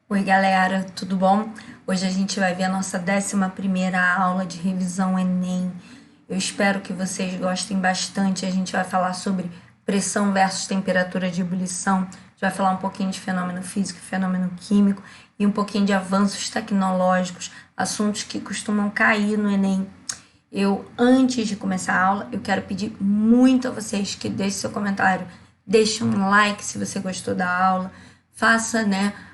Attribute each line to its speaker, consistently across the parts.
Speaker 1: Oi, galera, tudo bom? Hoje a gente vai ver a nossa 11ª aula de revisão Enem. Eu espero que vocês gostem bastante. A gente vai falar sobre pressão versus temperatura de ebulição. A gente vai falar um pouquinho de fenômeno físico e fenômeno químico e um pouquinho de avanços tecnológicos, assuntos que costumam cair no Enem. Antes de começar a aula, eu quero pedir muito a vocês que deixem seu comentário, deixe um like se você gostou da aula, faça,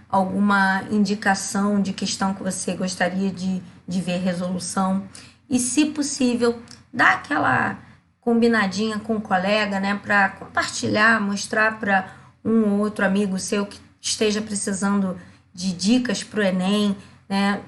Speaker 1: alguma indicação de questão que você gostaria de ver resolução e, se possível, dá aquela combinadinha com o colega, para compartilhar, mostrar para um ou outro amigo seu que esteja precisando de dicas para o Enem,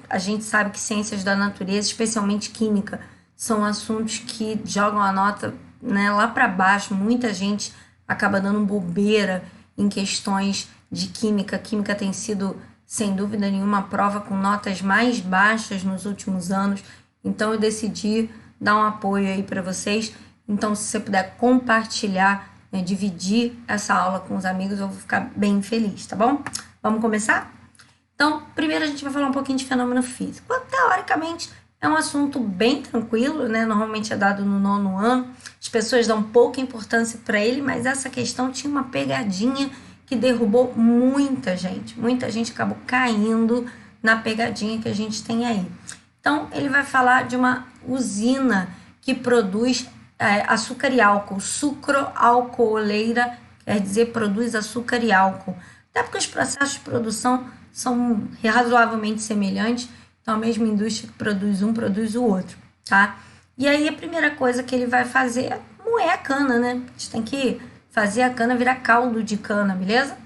Speaker 1: A gente sabe que ciências da natureza, especialmente química, são assuntos que jogam a nota, lá para baixo. Muita gente acaba dando bobeira em questões de química. Química tem sido, sem dúvida nenhuma, a prova com notas mais baixas nos últimos anos. Então eu decidi dar um apoio aí para vocês. Então, se você puder compartilhar, dividir essa aula com os amigos, eu vou ficar bem feliz, tá bom? Vamos começar? Então, primeiro a gente vai falar um pouquinho de fenômeno físico. Teoricamente, é um assunto bem tranquilo, Normalmente é dado no 9º ano. As pessoas dão pouca importância para ele, mas essa questão tinha uma pegadinha que derrubou muita gente. Muita gente acabou caindo na pegadinha que a gente tem aí. Então, ele vai falar de uma usina que produz açúcar e álcool. Sucroalcooleira quer dizer produz açúcar e álcool. Até porque os processos de produção são razoavelmente semelhantes. Então, a mesma indústria que produz um, produz o outro, tá? E aí, a primeira coisa que ele vai fazer é moer a cana, A gente tem que fazer a cana virar caldo de cana, beleza?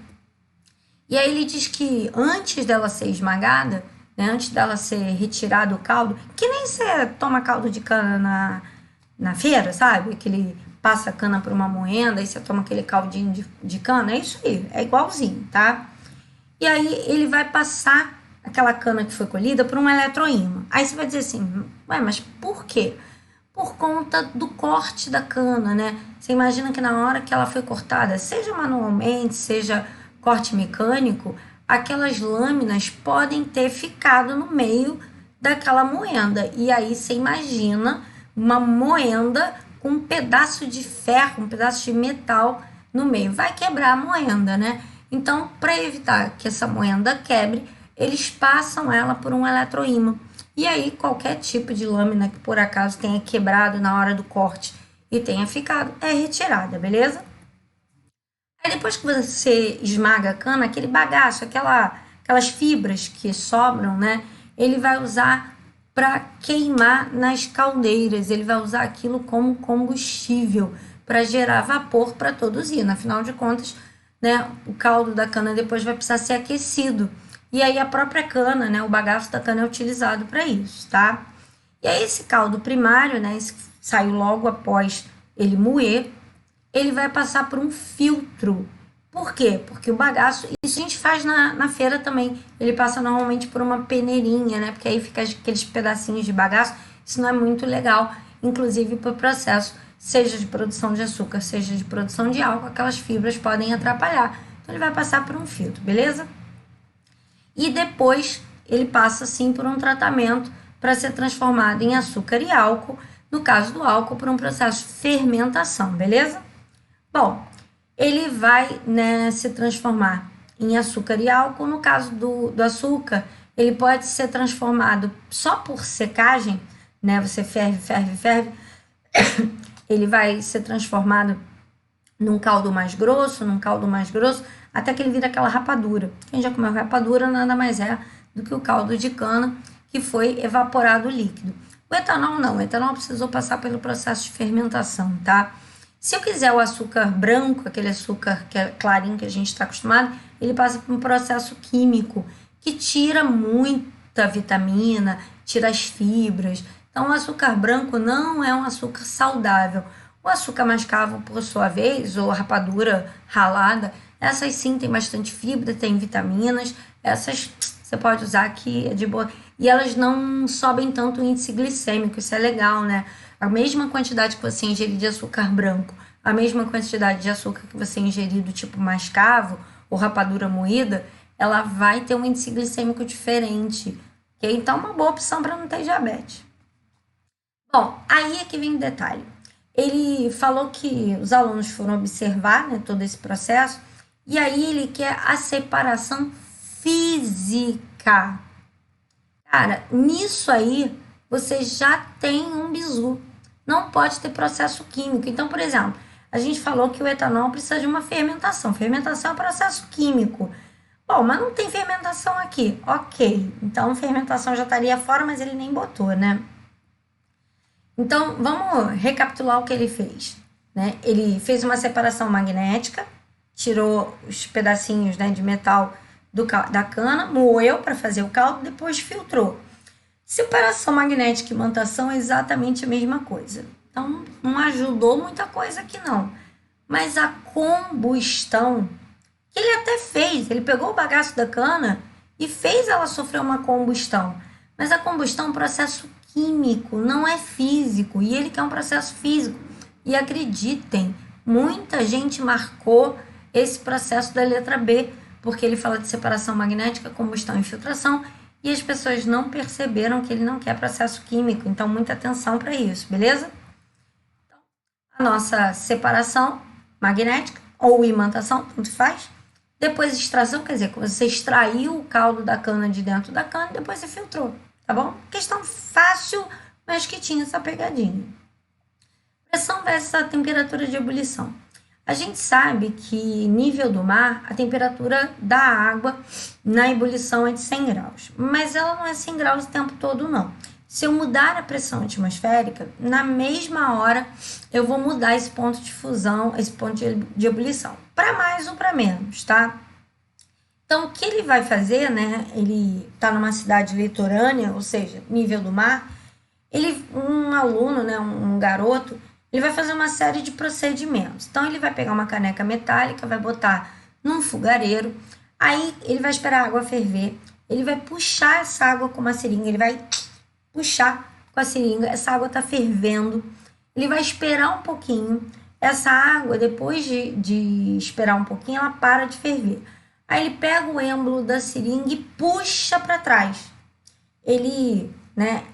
Speaker 1: E aí ele diz que antes dela ser esmagada, antes dela ser retirado o caldo, que nem você toma caldo de cana na feira, sabe? Que ele passa a cana por uma moenda e você toma aquele caldinho de cana, é isso aí, é igualzinho, tá? E aí ele vai passar aquela cana que foi colhida por um eletroímã. Aí você vai dizer assim, mas por quê? Por conta do corte da cana, Você imagina que na hora que ela foi cortada, seja manualmente, seja corte mecânico, aquelas lâminas podem ter ficado no meio daquela moenda. E aí você imagina uma moenda com um pedaço de ferro, um pedaço de metal no meio. Vai quebrar a moenda, Então, para evitar que essa moenda quebre, eles passam ela por um eletroímã. E aí, qualquer tipo de lâmina que por acaso tenha quebrado na hora do corte e tenha ficado, é retirada, beleza? Aí depois que você esmaga a cana, aquele bagaço, aquelas fibras que sobram, Ele vai usar para queimar nas caldeiras, ele vai usar aquilo como combustível para gerar vapor para toda a usina. Afinal de contas, o caldo da cana depois vai precisar ser aquecido. E aí a própria cana, o bagaço da cana é utilizado para isso, tá? E aí esse caldo primário, esse que saiu logo após ele moer, ele vai passar por um filtro. Por quê? Porque o bagaço, isso a gente faz na feira também, ele passa normalmente por uma peneirinha, Porque aí fica aqueles pedacinhos de bagaço, isso não é muito legal, inclusive para o processo, seja de produção de açúcar, seja de produção de álcool, aquelas fibras podem atrapalhar. Então ele vai passar por um filtro, beleza? E depois ele passa, sim, por um tratamento para ser transformado em açúcar e álcool, no caso do álcool, por um processo de fermentação, beleza? Bom, ele vai se transformar em açúcar e álcool. No caso do açúcar, ele pode ser transformado só por secagem, Você ferve, ele vai ser transformado num caldo mais grosso, até que ele vira aquela rapadura. Quem já comeu rapadura nada mais é do que o caldo de cana que foi evaporado o líquido. O etanol não, o etanol precisou passar pelo processo de fermentação, tá? Se eu quiser o açúcar branco, aquele açúcar que é clarinho que a gente está acostumado, ele passa por um processo químico que tira muita vitamina, tira as fibras. Então o açúcar branco não é um açúcar saudável. O açúcar mascavo, por sua vez, ou rapadura ralada, essas sim tem bastante fibra, tem vitaminas, essas você pode usar que é de boa. E elas não sobem tanto o índice glicêmico, isso é legal, A mesma quantidade que você ingerir de açúcar branco, a mesma quantidade de açúcar que você ingerir do tipo mascavo ou rapadura moída, ela vai ter um índice glicêmico diferente. Okay? Então, uma boa opção para não ter diabetes. Bom, aí é que vem o detalhe. Ele falou que os alunos foram observar, né, todo esse processo, e aí ele quer a separação física. Cara, nisso aí você já tem um bizu. Não pode ter processo químico. Então, por exemplo, a gente falou que o etanol precisa de uma fermentação. Fermentação é um processo químico. Bom, mas não tem fermentação aqui. Ok, então fermentação já estaria fora, mas ele nem botou, né? Então, vamos recapitular o que ele fez. Né? Ele fez uma separação magnética, tirou os pedacinhos, né, de metal da cana, moeu para fazer o caldo, depois filtrou. Separação magnética e imantação é exatamente a mesma coisa. Então, não ajudou muita coisa aqui não. Mas a combustão, que ele até fez, ele pegou o bagaço da cana e fez ela sofrer uma combustão. Mas a combustão é um processo químico, não é físico. E ele quer um processo físico. E acreditem, muita gente marcou esse processo da letra B, porque ele fala de separação magnética, combustão e filtração, e as pessoas não perceberam que ele não quer processo químico. Então, muita atenção para isso, beleza? Então, a nossa separação magnética ou imantação, tanto faz. Depois extração, quer dizer, você extraiu o caldo da cana de dentro da cana e depois você filtrou, tá bom? Questão fácil, mas que tinha essa pegadinha. Pressão versus a temperatura de ebulição. A gente sabe que nível do mar, a temperatura da água na ebulição é de 100 graus, mas ela não é 100 graus o tempo todo, não. Se eu mudar a pressão atmosférica, na mesma hora eu vou mudar esse ponto de fusão, esse ponto de ebulição, para mais ou para menos, tá? Então, o que ele vai fazer, né? Ele está numa cidade litorânea, ou seja, nível do mar. Um aluno, né, um garoto, ele vai fazer uma série de procedimentos. Então, ele vai pegar uma caneca metálica, vai botar num fogareiro, aí ele vai esperar a água ferver, ele vai puxar essa água com uma seringa, ele vai puxar com a seringa, essa água está fervendo, ele vai esperar um pouquinho, essa água, depois de esperar um pouquinho, ela para de ferver. Aí ele pega o êmbolo da seringa e puxa para trás. Ele, né,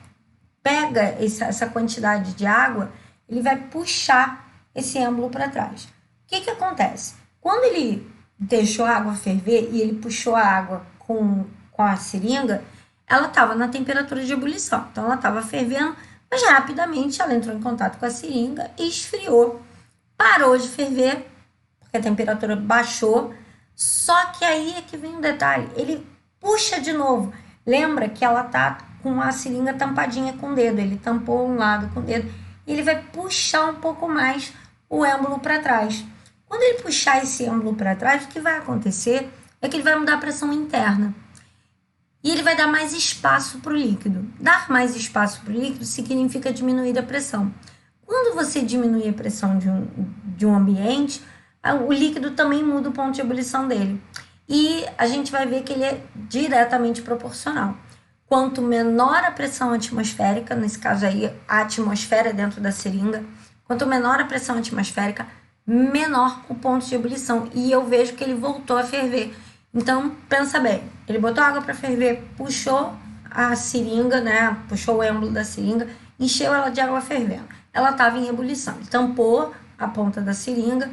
Speaker 1: pega essa quantidade de água, ele vai puxar esse êmbolo para trás. O que acontece? Quando ele deixou a água ferver e ele puxou a água com a seringa, ela estava na temperatura de ebulição. Então, ela estava fervendo, mas rapidamente ela entrou em contato com a seringa e esfriou. Parou de ferver, porque a temperatura baixou. Só que aí é que vem um detalhe. Ele puxa de novo. Lembra que ela está com a seringa tampadinha com o dedo. Ele tampou um lado com o dedo. E ele vai puxar um pouco mais o êmbolo para trás. Quando ele puxar esse êmbolo para trás, o que vai acontecer é que ele vai mudar a pressão interna. E ele vai dar mais espaço para o líquido. Dar mais espaço para o líquido significa diminuir a pressão. Quando você diminui a pressão de um ambiente, o líquido também muda o ponto de ebulição dele. E a gente vai ver que ele é diretamente proporcional. Quanto menor a pressão atmosférica, nesse caso aí a atmosfera dentro da seringa, quanto menor a pressão atmosférica, menor o ponto de ebulição. E eu vejo que ele voltou a ferver. Então, pensa bem, ele botou água para ferver, puxou a seringa, né? Puxou o êmbolo da seringa, encheu ela de água fervendo. Ela estava em ebulição, ele tampou a ponta da seringa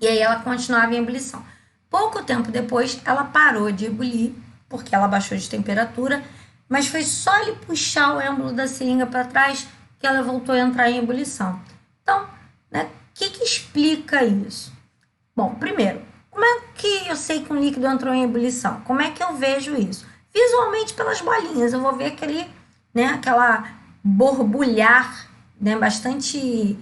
Speaker 1: e aí ela continuava em ebulição. Pouco tempo depois, ela parou de ebulir, porque ela baixou de temperatura, mas foi só ele puxar o êmbolo da seringa para trás que ela voltou a entrar em ebulição. Então, né, o que explica isso? Bom, primeiro, como é que eu sei que um líquido entrou em ebulição? Como é que eu vejo isso? Visualmente pelas bolinhas, eu vou ver aquela borbulhar, né, bastante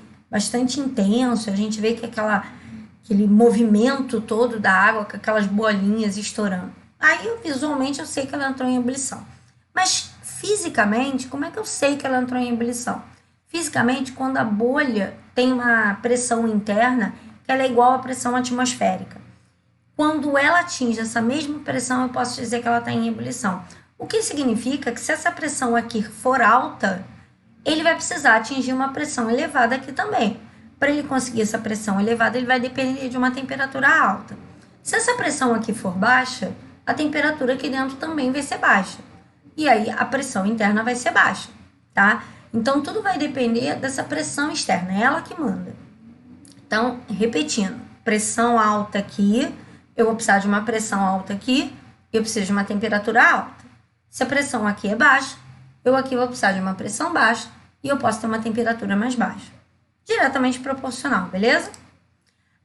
Speaker 1: intenso. A gente vê que aquele movimento todo da água com aquelas bolinhas estourando. Aí, visualmente, eu sei que ela entrou em ebulição. Mas, fisicamente, como é que eu sei que ela entrou em ebulição? Fisicamente, quando a bolha tem uma pressão interna, que ela é igual à pressão atmosférica. Quando ela atinge essa mesma pressão, eu posso dizer que ela está em ebulição. O que significa que se essa pressão aqui for alta, ele vai precisar atingir uma pressão elevada aqui também. Para ele conseguir essa pressão elevada, ele vai depender de uma temperatura alta. Se essa pressão aqui for baixa, a temperatura aqui dentro também vai ser baixa. E aí a pressão interna vai ser baixa, tá? Então tudo vai depender dessa pressão externa, é ela que manda. Então, repetindo, pressão alta aqui, eu vou precisar de uma pressão alta aqui, eu preciso de uma temperatura alta. Se a pressão aqui é baixa, eu aqui vou precisar de uma pressão baixa e eu posso ter uma temperatura mais baixa. Diretamente proporcional, beleza?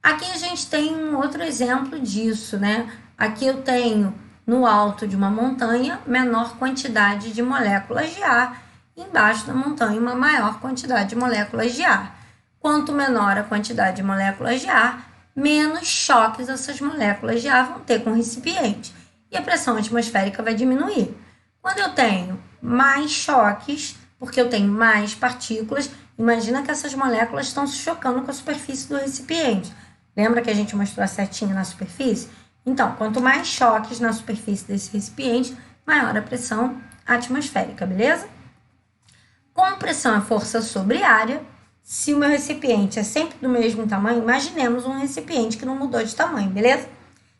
Speaker 1: Aqui a gente tem um outro exemplo disso, né? Aqui eu tenho no alto de uma montanha menor quantidade de moléculas de ar, embaixo da montanha uma maior quantidade de moléculas de ar. Quanto menor a quantidade de moléculas de ar, menos choques essas moléculas de ar vão ter com o recipiente e a pressão atmosférica vai diminuir. Quando eu tenho mais choques, porque eu tenho mais partículas, imagina que essas moléculas estão se chocando com a superfície do recipiente. Lembra que a gente mostrou a setinha na superfície? Então, quanto mais choques na superfície desse recipiente, maior a pressão atmosférica, beleza? Como pressão é força sobre área, se o meu recipiente é sempre do mesmo tamanho, imaginemos um recipiente que não mudou de tamanho, beleza?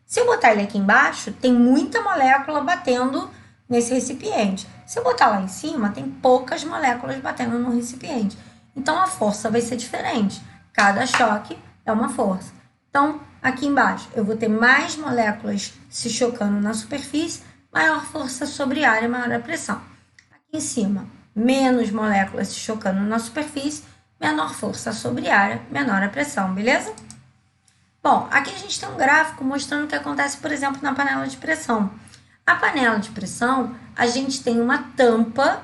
Speaker 1: Se eu botar ele aqui embaixo, tem muita molécula batendo nesse recipiente. Se eu botar lá em cima, tem poucas moléculas batendo no recipiente. Então, a força vai ser diferente. Cada choque é uma força. Então, aqui embaixo, eu vou ter mais moléculas se chocando na superfície, maior força sobre área, maior a pressão. Aqui em cima, menos moléculas se chocando na superfície, menor força sobre área, menor a pressão, beleza? Bom, aqui a gente tem um gráfico mostrando o que acontece, por exemplo, na panela de pressão. A panela de pressão, a gente tem uma tampa,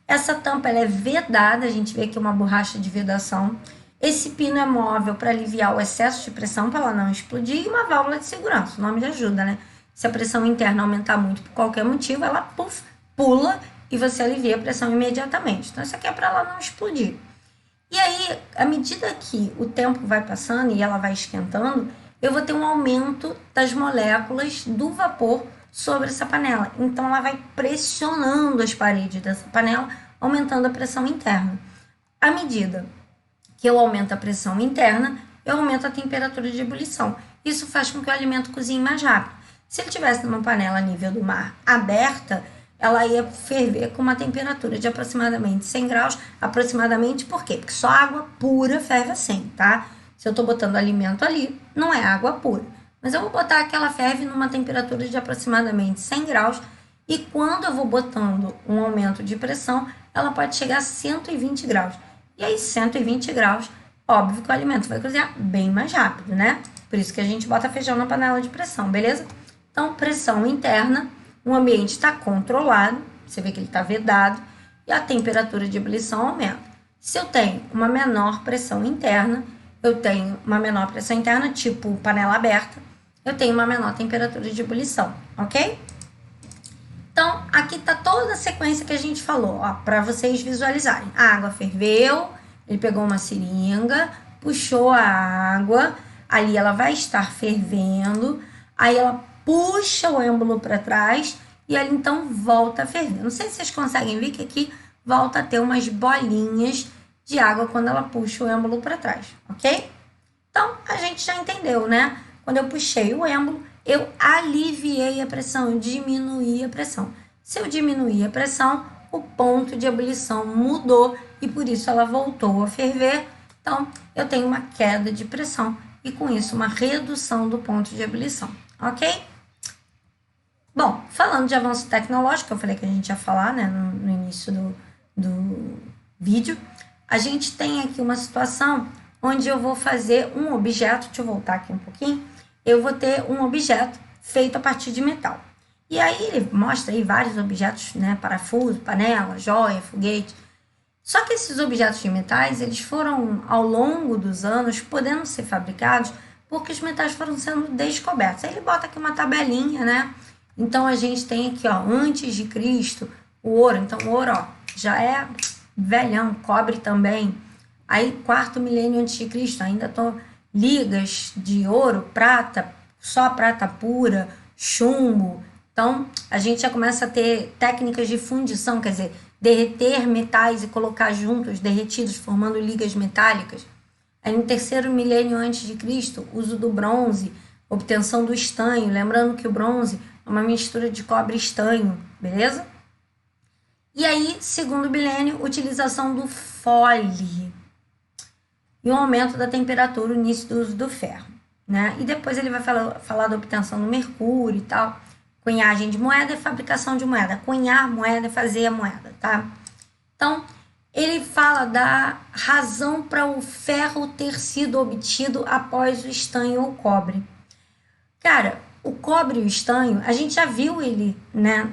Speaker 1: essa tampa ela é vedada, a gente vê aqui uma borracha de vedação. Esse pino é móvel para aliviar o excesso de pressão, para ela não explodir, e uma válvula de segurança, o nome de ajuda, né? Se a pressão interna aumentar muito por qualquer motivo, ela pula e você alivia a pressão imediatamente. Então, isso aqui é para ela não explodir. E aí, à medida que o tempo vai passando e ela vai esquentando, eu vou ter um aumento das moléculas do vapor sobre essa panela. Então, ela vai pressionando as paredes dessa panela, aumentando a pressão interna. À medida que eu aumento a pressão interna, eu aumento a temperatura de ebulição. Isso faz com que o alimento cozinhe mais rápido. Se ele estivesse numa panela a nível do mar aberta, ela ia ferver com uma temperatura de aproximadamente 100 graus. Aproximadamente por quê? Porque só água pura ferve a 100, tá? Se eu tô botando alimento ali, não é água pura. Mas eu vou botar que ela ferve numa temperatura de aproximadamente 100 graus. E quando eu vou botando um aumento de pressão, ela pode chegar a 120 graus. E aí, 120 graus, óbvio que o alimento vai cozinhar bem mais rápido, né? Por isso que a gente bota feijão na panela de pressão, beleza? Então, pressão interna, o ambiente está controlado, você vê que ele está vedado, e a temperatura de ebulição aumenta. Se eu tenho uma menor pressão interna, tipo panela aberta, eu tenho uma menor temperatura de ebulição, ok? Então, aqui está toda a sequência que a gente falou, ó, para vocês visualizarem. A água ferveu, ele pegou uma seringa, puxou a água, ali ela vai estar fervendo, aí ela puxa o êmbolo para trás e ali então volta a ferver. Não sei se vocês conseguem ver que aqui volta a ter umas bolinhas de água quando ela puxa o êmbolo para trás, ok? Então, a gente já entendeu, né? Quando eu puxei o êmbolo, eu aliviei a pressão, eu diminuí a pressão. Se eu diminuir a pressão, o ponto de ebulição mudou e por isso ela voltou a ferver. Então, eu tenho uma queda de pressão e com isso uma redução do ponto de ebulição, ok? Bom, falando de avanço tecnológico, eu falei que a gente ia falar, né, no início do vídeo, a gente tem aqui uma situação onde eu vou fazer um objeto, deixa eu voltar aqui um pouquinho, eu vou ter um objeto feito a partir de metal. E aí ele mostra aí vários objetos, né, parafuso, panela, joia, foguete. Só que esses objetos de metais, eles foram, ao longo dos anos, podendo ser fabricados porque os metais foram sendo descobertos. Aí ele bota aqui uma tabelinha, né? Então, a gente tem aqui, ó, antes de Cristo, o ouro. Então, o ouro, ó, já é velhão, cobre também. Aí, 4º milênio antes de Cristo, ainda estão ligas de ouro, prata, só prata pura, chumbo. Então, a gente já começa a ter técnicas de fundição, quer dizer, derreter metais e colocar juntos, derretidos, formando ligas metálicas. Aí, no 3º milênio antes de Cristo, uso do bronze, obtenção do estanho. Lembrando que o bronze é É uma mistura de cobre e estanho, beleza? E aí, segundo Milênio, utilização do Fole e um aumento da temperatura, o início do uso do ferro, né? E depois ele vai falar da obtenção do mercúrio e tal, cunhagem de moeda e fabricação de moeda. Cunhar moeda e fazer a moeda, tá? Então, ele fala da razão para o ferro ter sido obtido após o estanho ou cobre. Cara, o cobre e o estanho, a gente já viu ele, né,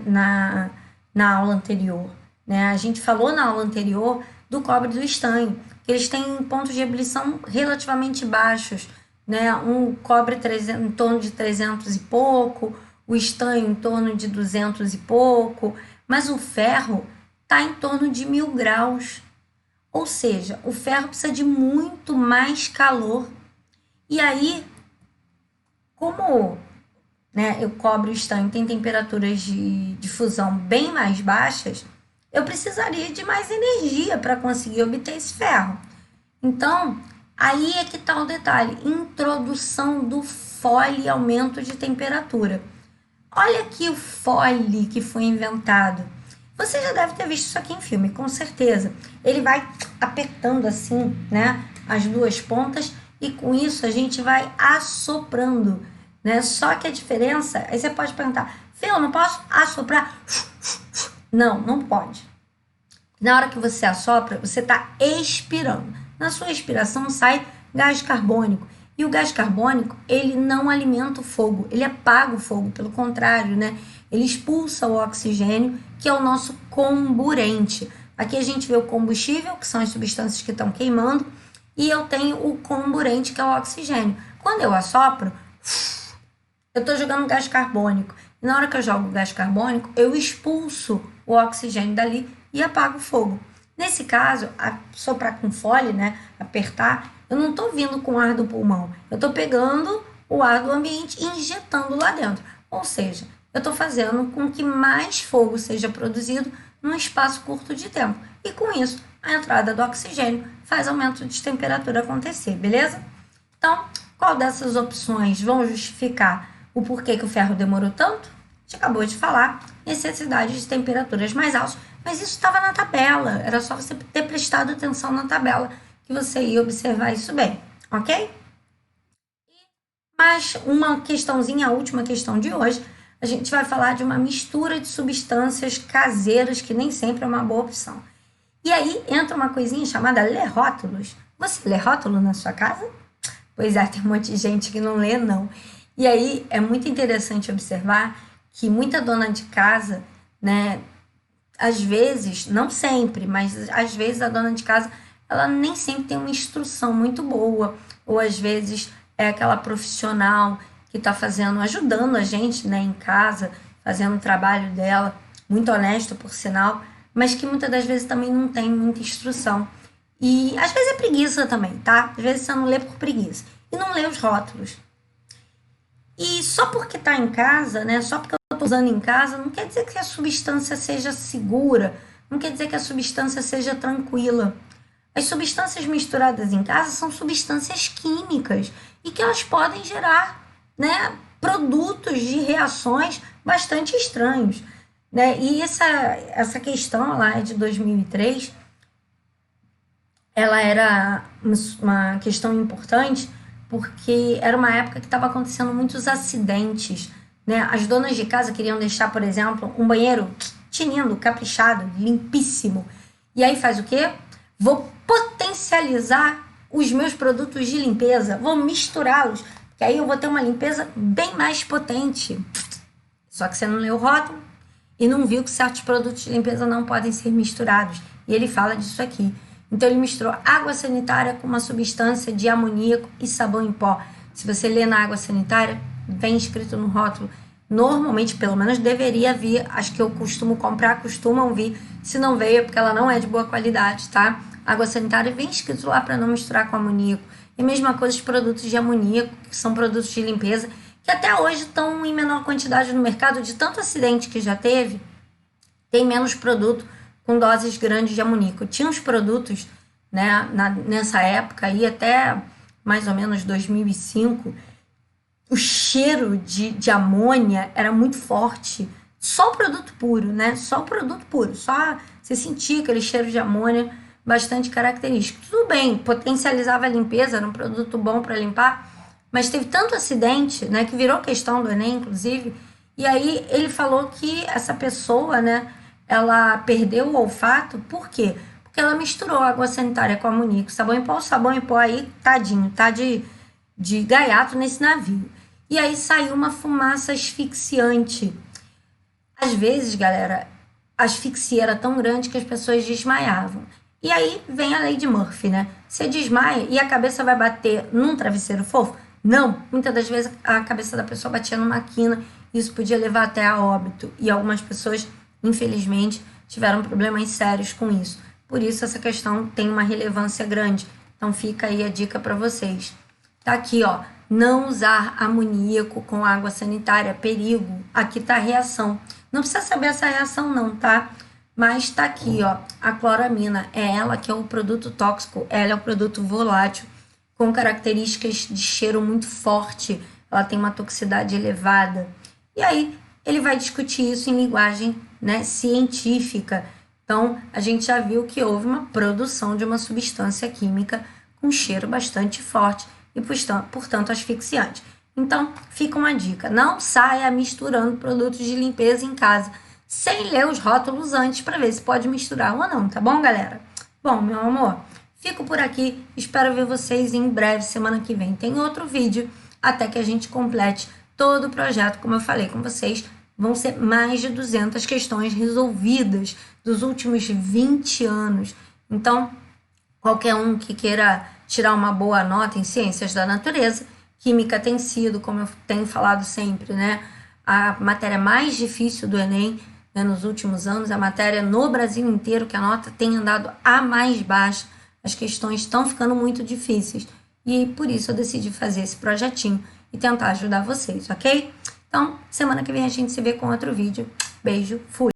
Speaker 1: na aula anterior, né? A gente falou na aula anterior do cobre e do estanho, que eles têm pontos de ebulição relativamente baixos, né? Um cobre em torno de 300 e pouco, o estanho em torno de 200 e pouco, mas o ferro está em torno de 1000 graus. Ou seja, o ferro precisa de muito mais calor. E aí, como, né, o cobre e o estanho têm temperaturas de fusão bem mais baixas, eu precisaria de mais energia para conseguir obter esse ferro. Então, aí é que está o detalhe. Introdução do Fole e aumento de temperatura. Olha aqui o Fole que foi inventado. Você já deve ter visto isso aqui em filme, com certeza. Ele vai apertando assim, né, as duas pontas e com isso a gente vai assoprando, né? Só que a diferença, aí você pode perguntar, Fê, eu não posso assoprar? Não, não pode. Na hora que você assopra, você está expirando. Na sua expiração sai gás carbônico. E o gás carbônico, ele não alimenta o fogo, ele apaga o fogo, pelo contrário, né? Ele expulsa o oxigênio, que é o nosso comburente. Aqui a gente vê o combustível, que são as substâncias que estão queimando, e eu tenho o comburente, que é o oxigênio. Quando eu assopro, eu estou jogando gás carbônico. E na hora que eu jogo o gás carbônico, eu expulso o oxigênio dali e apago o fogo. Nesse caso, soprar com Fole, né, apertar, eu não estou vindo com o ar do pulmão. Eu estou pegando o ar do ambiente e injetando lá dentro. Ou seja, eu estou fazendo com que mais fogo seja produzido num espaço curto de tempo. E com isso, a entrada do oxigênio faz aumento de temperatura acontecer, beleza? Então, qual dessas opções vão justificar o porquê que o ferro demorou tanto? A gente acabou de falar, necessidade de temperaturas mais altas, mas isso estava na tabela, era só você ter prestado atenção na tabela que você ia observar isso bem, ok? Mas uma questãozinha, a última questão de hoje, a gente vai falar de uma mistura de substâncias caseiras, que nem sempre é uma boa opção. E aí entra uma coisinha chamada ler rótulos. Você lê rótulo na sua casa? Pois é, tem um monte de gente que não lê, não. E aí é muito interessante observar que muita dona de casa, né, às vezes, não sempre, mas às vezes a dona de casa, ela nem sempre tem uma instrução muito boa, ou às vezes é aquela profissional que está ajudando a gente, né, em casa, fazendo o trabalho dela, muito honesto, por sinal, mas que muitas das vezes também não tem muita instrução. E às vezes é preguiça também, tá? Às vezes você não lê por preguiça. E não lê os rótulos. E só porque está em casa, né, só porque eu estou usando em casa, não quer dizer que a substância seja segura, não quer dizer que a substância seja tranquila. As substâncias misturadas em casa são substâncias químicas e que elas podem gerar, né, produtos de reações bastante estranhos, né? E essa questão lá é de 2003, ela era uma questão importante porque era uma época que estava acontecendo muitos acidentes, né? As donas de casa queriam deixar, por exemplo, um banheiro tinindo, caprichado, limpíssimo. E aí faz o quê? Vou potencializar os meus produtos de limpeza, vou misturá-los, que aí eu vou ter uma limpeza bem mais potente. Só que você não leu o rótulo e não viu que certos produtos de limpeza não podem ser misturados. E ele fala disso aqui. Então ele misturou água sanitária com uma substância de amoníaco e sabão em pó. Se você lê na água sanitária, vem escrito no rótulo. Normalmente, pelo menos deveria vir, as que eu costumo comprar, costumam vir. Se não veio é porque ela não é de boa qualidade, tá? Água sanitária vem escrito lá para não misturar com amoníaco. E mesma coisa os produtos de amoníaco, que são produtos de limpeza, que até hoje estão em menor quantidade no mercado, de tanto acidente que já teve, tem menos produto com doses grandes de amoníaco. Tinha uns produtos, né, nessa época aí, até mais ou menos 2005, o cheiro de amônia era muito forte. Só o produto puro, né? Só o produto puro. Só você sentia aquele cheiro de amônia bastante característico. Tudo bem, potencializava a limpeza, era um produto bom para limpar, mas teve tanto acidente, né, que virou questão do Enem, inclusive, e aí ele falou que essa pessoa, né, ela perdeu o olfato, por quê? Porque ela misturou água sanitária com amoníaco, o sabão em pó aí, tadinho, tá de gaiato nesse navio. E aí saiu uma fumaça asfixiante. Às vezes, galera, a asfixia era tão grande que as pessoas desmaiavam. E aí vem a lei de Murphy, né? Você desmaia e a cabeça vai bater num travesseiro fofo? Não. Muitas das vezes a cabeça da pessoa batia numa quina. Isso podia levar até a óbito. E algumas pessoas, infelizmente, tiveram problemas sérios com isso. Por isso essa questão tem uma relevância grande. Então fica aí a dica para vocês. Tá aqui, ó. Não usar amoníaco com água sanitária. Perigo. Aqui tá a reação. Não precisa saber essa reação não, tá? Mas tá aqui, ó, a cloramina, é ela que é o produto tóxico, ela é o produto volátil, com características de cheiro muito forte, ela tem uma toxicidade elevada. E aí, ele vai discutir isso em linguagem, né, científica. Então, a gente já viu que houve uma produção de uma substância química com cheiro bastante forte e, portanto, asfixiante. Então, fica uma dica, não saia misturando produtos de limpeza em casa, sem ler os rótulos antes para ver se pode misturar ou não, tá bom, galera? Bom, meu amor, fico por aqui, espero ver vocês em breve, semana que vem tem outro vídeo, até que a gente complete todo o projeto, como eu falei com vocês, vão ser mais de 200 questões resolvidas dos últimos 20 anos, então, qualquer um que queira tirar uma boa nota em ciências da natureza, química tem sido, como eu tenho falado sempre, né, a matéria mais difícil do Enem, nos últimos anos, a matéria no Brasil inteiro, que a nota tem andado a mais baixa, as questões estão ficando muito difíceis. E por isso eu decidi fazer esse projetinho e tentar ajudar vocês, ok? Então, semana que vem a gente se vê com outro vídeo. Beijo, fui!